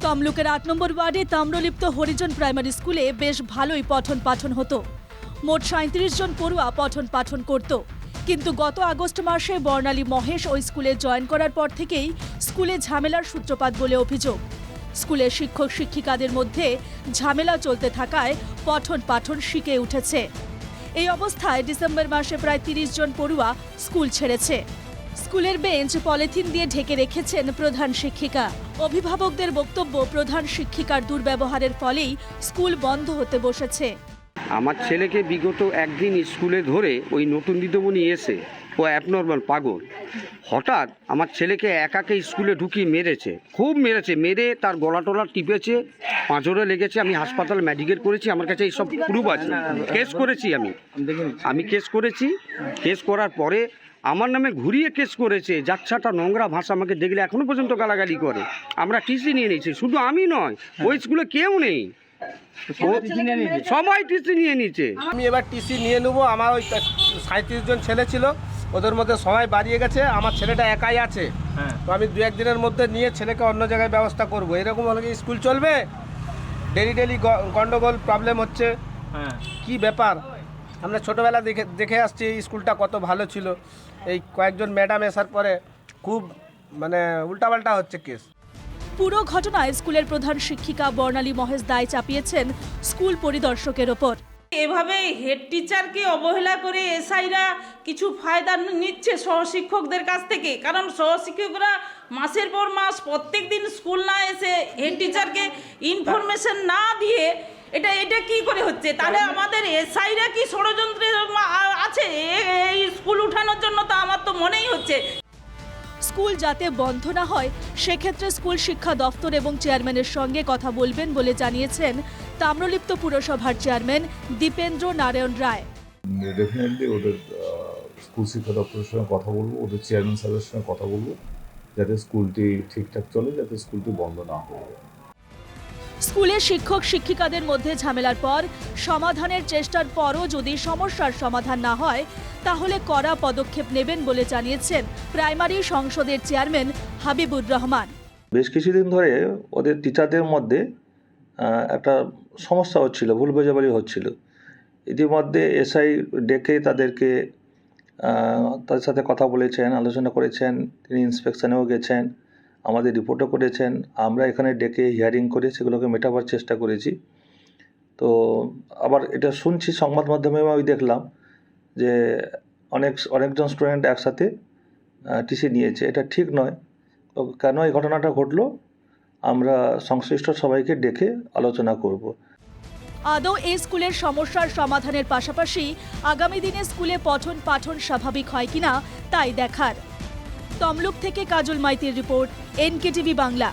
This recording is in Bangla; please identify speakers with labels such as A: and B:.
A: তমলুকের ৮ নম্বর ওয়ার্ডে তাম্রলিপ্ত হরিজন প্রাইমারি স্কুলে বেশ ভালোই পঠন পাঠন হতো। মোট ৩৭ জন পড়ুয়া পঠন পাঠন করত। কিন্তু গত আগস্ট মাসে বর্ণালী মহেশ ওই স্কুলে জয়েন করার পর থেকেই স্কুলে ঝামেলার সূত্রপাত বলে অভিযোগ। স্কুলের শিক্ষক শিক্ষিকাদের মধ্যে ঝামেলা চলতে থাকায় পঠন পাঠন শিখে উঠেছে। এই অবস্থায় ডিসেম্বর মাসে প্রায় ৩০ জন পড়ুয়া স্কুল ছেড়েছে। স্কুলের বেঞ্চ পলিথিন দিয়ে ঢেকে রেখেছেন প্রধান শিক্ষিকা। অভিভাবকদের বক্তব্য, প্রধান শিক্ষিকার দুর্ব্যবহারের ফলেই স্কুল বন্ধ হতে বসেছে।
B: আমার ছেলেকে বিগত একদিন স্কুলে ধরে ওই নতুন দিদিমণি এসে, ও অ্যাবনর্মাল পাগল, হঠাৎ আমার ছেলেকে একাকে স্কুলে ঢুকিয়ে মেরেছে, খুব মেরেছে। মেরে তার গলা টলা টিপেছে, পাঁজরে লেগেছে। আমি হাসপাতাল মেডিকেল করেছি, আমার কাছে এইসব প্রুফ আছে। কেস করেছি, আমি কেস করেছি। কেস করার পরে আমার নামে ঘুরিয়ে কেস করেছে। যাচ্ছাটা নোংরা ভাষা আমাকে দেখলে এখনো পর্যন্ত গালাগালি করে। আমরা টিসি নিয়ে নিয়েছি, শুধু আমি নয়, ওই স্কুলে কেউ নেই, সবাই টিসি নিয়ে নিচ্ছে।
C: আমি এবার টিসি নিয়ে নেবো। আমার ওই 37 জন ছেলে ছিল, ওদের মধ্যে সবাই বাড়িয়ে গেছে, আমার ছেলেটা একাই আছে। তো আমি 2-1 দিনের মধ্যে নিয়ে ছেলেকে অন্য জায়গায় ব্যবস্থা করব। এরকম হলে কি স্কুল চলবে? ডেলি গন্ডগোল প্রবলেম হচ্ছে। কি ব্যাপার? আমরা ছোটোবেলা দেখে আসছি এই স্কুলটা কত ভালো ছিল। এই কয়েকজন ম্যাডাম আসার পরে খুব উল্টাপাল্টা হচ্ছে কেস।
A: পুরো ঘটনায় স্কুলের প্রধান শিক্ষিকা বর্ণালী মহেশ দায় চাপিয়েছেন স্কুল পরিদর্শকের ওপর।
D: এভাবে হেড টিচারকে অবহেলা করে এসআইরা কিছু ফায়দা নিচ্ছে সহশিক্ষকদের কাছ থেকে। কারণ সহশিক্ষকরা মাসের পর মাস প্রত্যেক দিন স্কুল না এসে হেড টিচারকে ইনফরমেশন না দিয়ে এটা কি করে হচ্ছে? তাহলে আমাদের এসআইরা কি ষড়যন্ত্রে আছে এই স্কুল উঠানোর জন্য? তা আমার তো মনেই হচ্ছে।
A: স্কুল যাতে বন্ধ না হয় সেক্ষেত্রে স্কুল শিক্ষা দফতর এবং চেয়ারম্যানের সঙ্গে কথা বলবেন বলে জানিয়েছেন তাম্রলিপ্ত পুরসভার চেয়ারম্যান দীপেন্দ্র নারায়ণ রায়।
E: ডেফিনেটলি ওদের স্কুল শিক্ষা দপ্তরের সঙ্গে কথা বলবো, ওদের চেয়ারম্যান সাহেবের সঙ্গে কথা বলবো, যাতে স্কুলটি ঠিকঠাক চলে, যাতে স্কুলটি বন্ধ না হয়।
A: স্কুলে শিক্ষক শিক্ষিকাদের মধ্যে ঝামেলার পর সমাধানের চেষ্টার পরও যদি সমস্যার সমাধান না হয় তাহলে কড়া পদক্ষেপ নেবেন বলে জানিয়েছেন প্রাইমারি সংসদের চেয়ারম্যান হাবিবুর রহমান।
F: বেশ কিছুদিন ধরে ওদের টিচারদের মধ্যে একটা সমস্যা হচ্ছিল, ভুল বোঝাবুঝি হচ্ছিল। ইতিমধ্যে এসআই ডেকে তাদের সাথে কথা বলেছেন, আলোচনা করেছেন, তিনি ইন্সপেকশনেও গেছেন, আমাদের রিপোর্টও করেছেন। আমরা এখানে ডেকে হিয়ারিং করে সেগুলোকে মেটাবার চেষ্টা করেছি। তো আবার এটা শুনছি সংবাদ মাধ্যমে, আমি দেখলাম যে অনেকজন স্টুডেন্ট একসাথে টিসি নিয়েছে। এটা ঠিক নয়। তো কেন এই ঘটনাটা ঘটলো আমরা সংশ্লিষ্ট সবাইকে ডেকে আলোচনা করব।
A: আদৌ এই স্কুলের সমস্যার সমাধানের পাশাপাশি আগামী দিনে স্কুলে পঠন পাঠন স্বাভাবিক হয় কিনা তাই দেখার। তমলুক থেকে কাজল মাইতির রিপোর্ট, NKTV বাংলা।